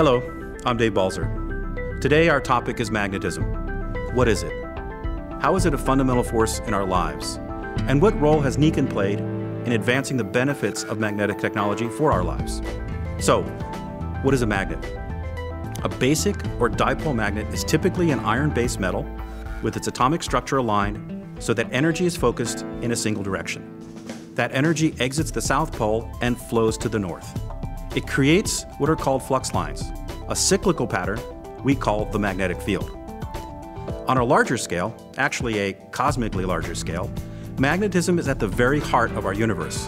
Hello, I'm Dave Balzer. Today our topic is magnetism. What is it? How is it a fundamental force in our lives? And what role has Nikken played in advancing the benefits of magnetic technology for our lives? So, what is a magnet? A basic or dipole magnet is typically an iron-based metal with its atomic structure aligned so that energy is focused in a single direction. That energy exits the South Pole and flows to the North. It creates what are called flux lines, a cyclical pattern we call the magnetic field. On a larger scale, actually a cosmically larger scale, magnetism is at the very heart of our universe.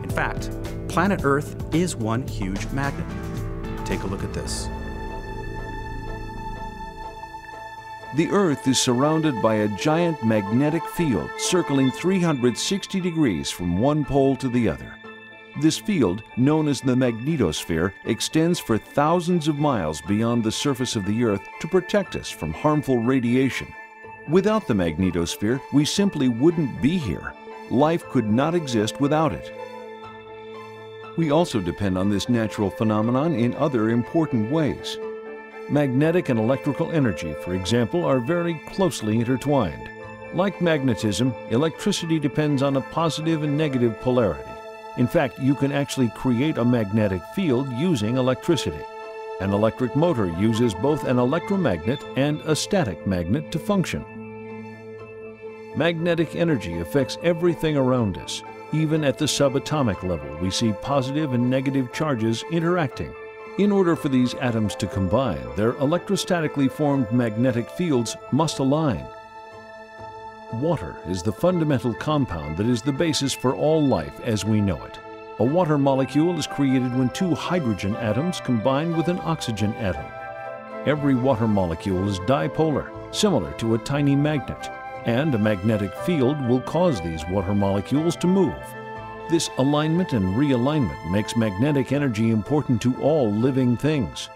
In fact, planet Earth is one huge magnet. Take a look at this. The Earth is surrounded by a giant magnetic field circling 360 degrees from one pole to the other. This field, known as the magnetosphere, extends for thousands of miles beyond the surface of the Earth to protect us from harmful radiation. Without the magnetosphere, we simply wouldn't be here. Life could not exist without it. We also depend on this natural phenomenon in other important ways. Magnetic and electrical energy, for example, are very closely intertwined. Like magnetism, electricity depends on a positive and negative polarity. In fact, you can actually create a magnetic field using electricity. An electric motor uses both an electromagnet and a static magnet to function. Magnetic energy affects everything around us. Even at the subatomic level, we see positive and negative charges interacting. In order for these atoms to combine, their electrostatically formed magnetic fields must align. Water is the fundamental compound that is the basis for all life as we know it. A water molecule is created when two hydrogen atoms combine with an oxygen atom. Every water molecule is dipolar, similar to a tiny magnet, and a magnetic field will cause these water molecules to move. This alignment and realignment makes magnetic energy important to all living things.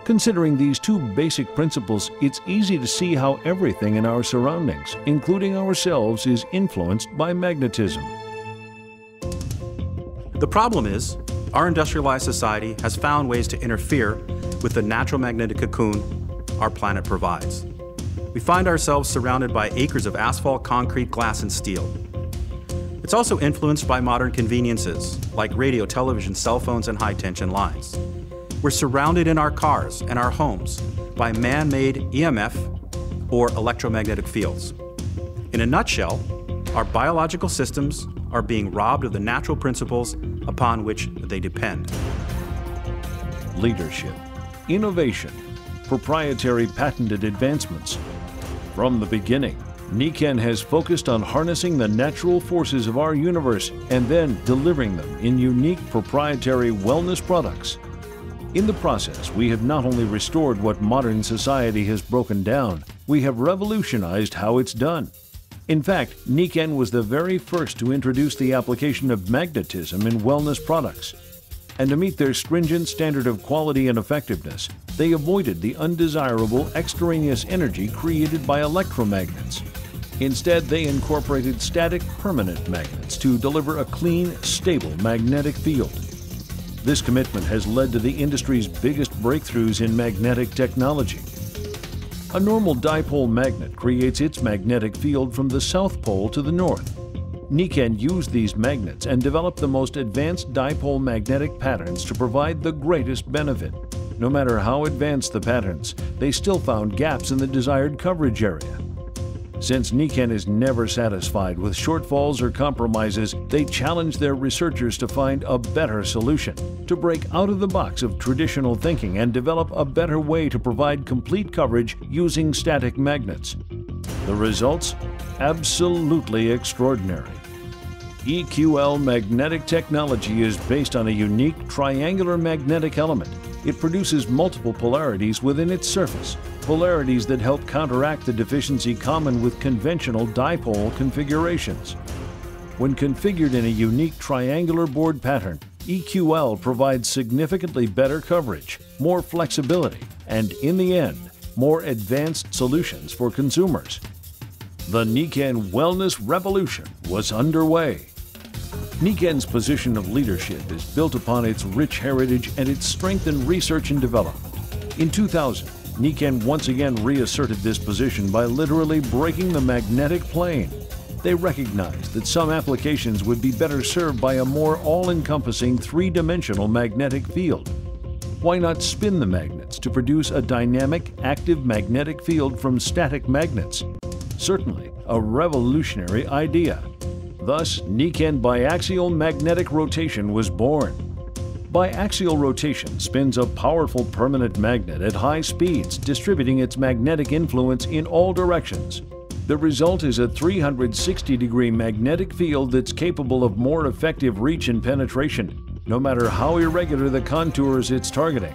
Considering these two basic principles, it's easy to see how everything in our surroundings, including ourselves, is influenced by magnetism. The problem is, our industrialized society has found ways to interfere with the natural magnetic cocoon our planet provides. We find ourselves surrounded by acres of asphalt, concrete, glass, and steel. It's also influenced by modern conveniences like radio, television, cell phones, and high-tension lines. We're surrounded in our cars and our homes by man-made EMF or electromagnetic fields. In a nutshell, our biological systems are being robbed of the natural principles upon which they depend. Leadership, innovation, proprietary patented advancements. From the beginning, Nikken has focused on harnessing the natural forces of our universe and then delivering them in unique proprietary wellness products. In the process, we have not only restored what modern society has broken down, we have revolutionized how it's done. In fact, Nikken was the very first to introduce the application of magnetism in wellness products. And to meet their stringent standard of quality and effectiveness, they avoided the undesirable extraneous energy created by electromagnets. Instead, they incorporated static permanent magnets to deliver a clean, stable magnetic field. This commitment has led to the industry's biggest breakthroughs in magnetic technology. A normal dipole magnet creates its magnetic field from the South Pole to the North. Nikken used these magnets and developed the most advanced dipole magnetic patterns to provide the greatest benefit. No matter how advanced the patterns, they still found gaps in the desired coverage area. Since Nikken is never satisfied with shortfalls or compromises, they challenge their researchers to find a better solution, to break out of the box of traditional thinking and develop a better way to provide complete coverage using static magnets. The results? Absolutely extraordinary. EQL magnetic technology is based on a unique triangular magnetic element. It produces multiple polarities within its surface, polarities that help counteract the deficiency common with conventional dipole configurations. When configured in a unique triangular board pattern, EQL provides significantly better coverage, more flexibility, and in the end, more advanced solutions for consumers. The Nikken wellness revolution was underway. Nikken's position of leadership is built upon its rich heritage and its strength in research and development. In 2000, Nikken once again reasserted this position by literally breaking the magnetic plane. They recognized that some applications would be better served by a more all-encompassing three-dimensional magnetic field. Why not spin the magnets to produce a dynamic, active magnetic field from static magnets? Certainly a revolutionary idea. Thus, Nikken biaxial magnetic rotation was born. Biaxial rotation spins a powerful permanent magnet at high speeds, distributing its magnetic influence in all directions. The result is a 360-degree magnetic field that's capable of more effective reach and penetration, no matter how irregular the contours it's targeting.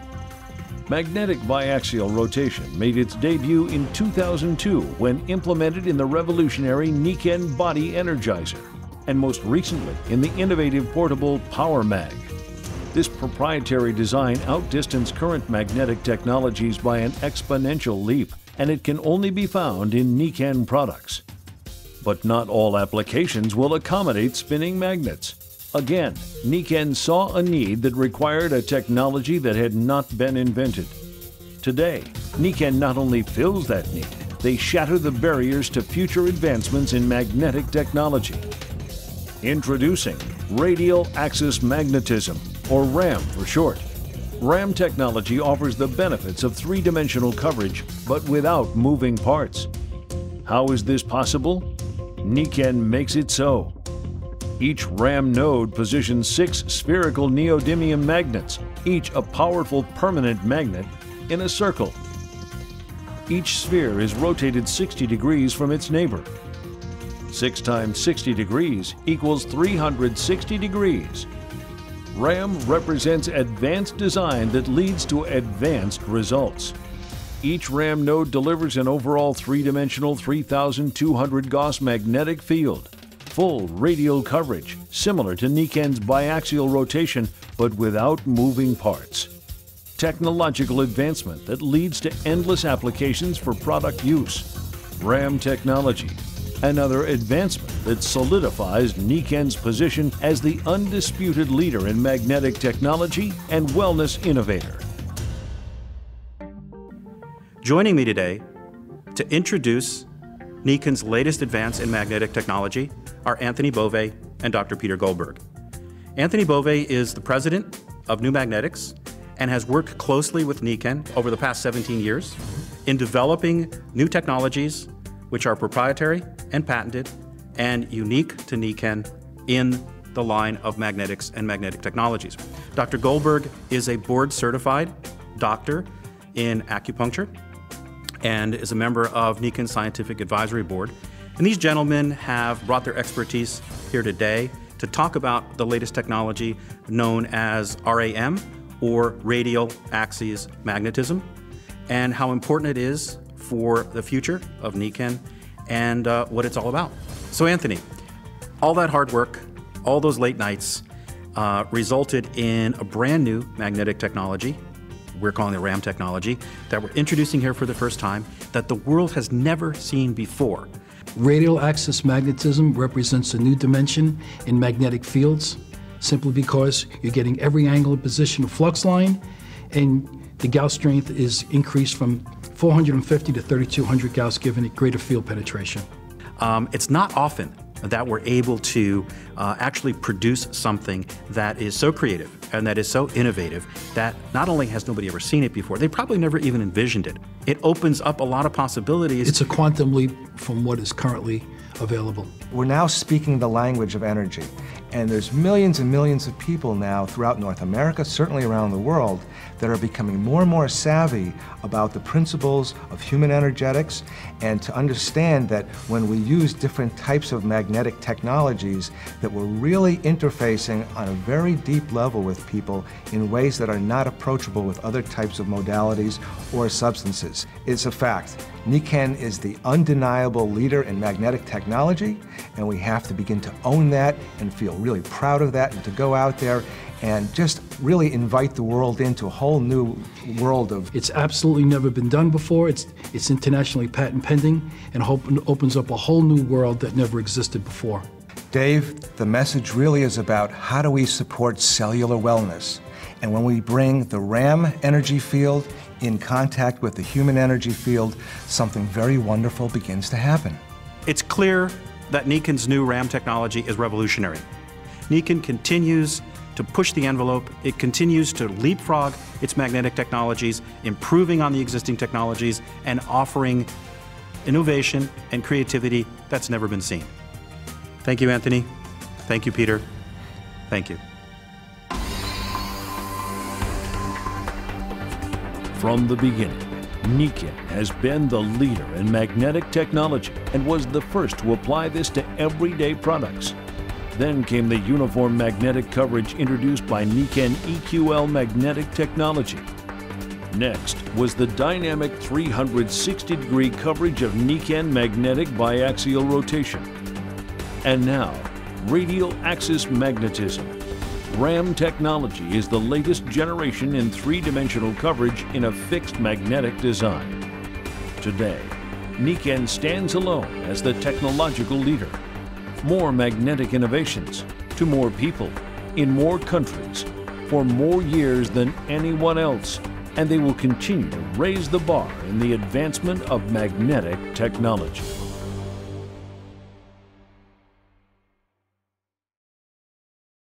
Magnetic biaxial rotation made its debut in 2002 when implemented in the revolutionary Nikken Body Energizer, and most recently in the innovative portable Power Mag. This proprietary design outdistanced current magnetic technologies by an exponential leap, and it can only be found in Nikken products. But not all applications will accommodate spinning magnets. Again, Nikken saw a need that required a technology that had not been invented. Today, Nikken not only fills that need, they shatter the barriers to future advancements in magnetic technology. Introducing Radial Axis Magnetism, or RAM for short. RAM technology offers the benefits of three-dimensional coverage, but without moving parts. How is this possible? Nikken makes it so. Each RAM node positions 6 spherical neodymium magnets, each a powerful permanent magnet, in a circle. Each sphere is rotated 60 degrees from its neighbor. 6 times 60 degrees equals 360 degrees. RAM represents advanced design that leads to advanced results. Each RAM node delivers an overall three-dimensional 3,200 Gauss magnetic field, full radial coverage, similar to Nikken's biaxial rotation, but without moving parts. Technological advancement that leads to endless applications for product use. RAM technology, another advancement that solidifies Nikken's position as the undisputed leader in magnetic technology and wellness innovator. Joining me today to introduce Nikken's latest advance in magnetic technology are Anthony Bove and Dr. Peter Goldberg. Anthony Bove is the president of New Magnetics and has worked closely with Nikken over the past 17 years in developing new technologies which are proprietary and patented and unique to Nikken in the line of magnetics and magnetic technologies. Dr. Goldberg is a board-certified doctor in acupuncture and is a member of Nikken's Scientific Advisory Board. And these gentlemen have brought their expertise here today to talk about the latest technology known as RAM, or Radial Axis Magnetism, and how important it is for the future of Nikken and what it's all about. So Anthony, all that hard work, all those late nights resulted in a brand new magnetic technology, we're calling it RAM technology, that we're introducing here for the first time, that the world has never seen before. Radial axis magnetism represents a new dimension in magnetic fields, simply because you're getting every angle and position of flux line, and the Gauss strength is increased from 450 to 3,200 Gauss, giving it greater field penetration. It's not often that we're able to actually produce something that is so creative and that is so innovative that not only has nobody ever seen it before, they probably never even envisioned it. It opens up a lot of possibilities. It's a quantum leap from what is currently available. We're now speaking the language of energy, and there's millions and millions of people now throughout North America, certainly around the world, that are becoming more and more savvy about the principles of human energetics, and to understand that when we use different types of magnetic technologies, that we're really interfacing on a very deep level with people in ways that are not approachable with other types of modalities or substances. It's a fact. Nikken is the undeniable leader in magnetic technology, and we have to begin to own that and feel really proud of that, and to go out there and just really invite the world into a whole new world of... It's absolutely never been done before. It's internationally patent pending, and opens up a whole new world that never existed before. Dave, the message really is about how do we support cellular wellness. And when we bring the RAM energy field in contact with the human energy field, something very wonderful begins to happen. It's clear that Nikken's new RAM technology is revolutionary. Nikken continues to push the envelope. It continues to leapfrog its magnetic technologies, improving on the existing technologies, and offering innovation and creativity that's never been seen. Thank you, Anthony. Thank you, Peter. Thank you. From the beginning, Nikken has been the leader in magnetic technology and was the first to apply this to everyday products. Then came the uniform magnetic coverage introduced by Nikken EQL magnetic technology. Next was the dynamic 360-degree coverage of Nikken magnetic biaxial rotation. And now, radial axis magnetism. RAM technology is the latest generation in three-dimensional coverage in a fixed magnetic design. Today, Nikken stands alone as the technological leader. More magnetic innovations to more people, in more countries, for more years than anyone else, and they will continue to raise the bar in the advancement of magnetic technology.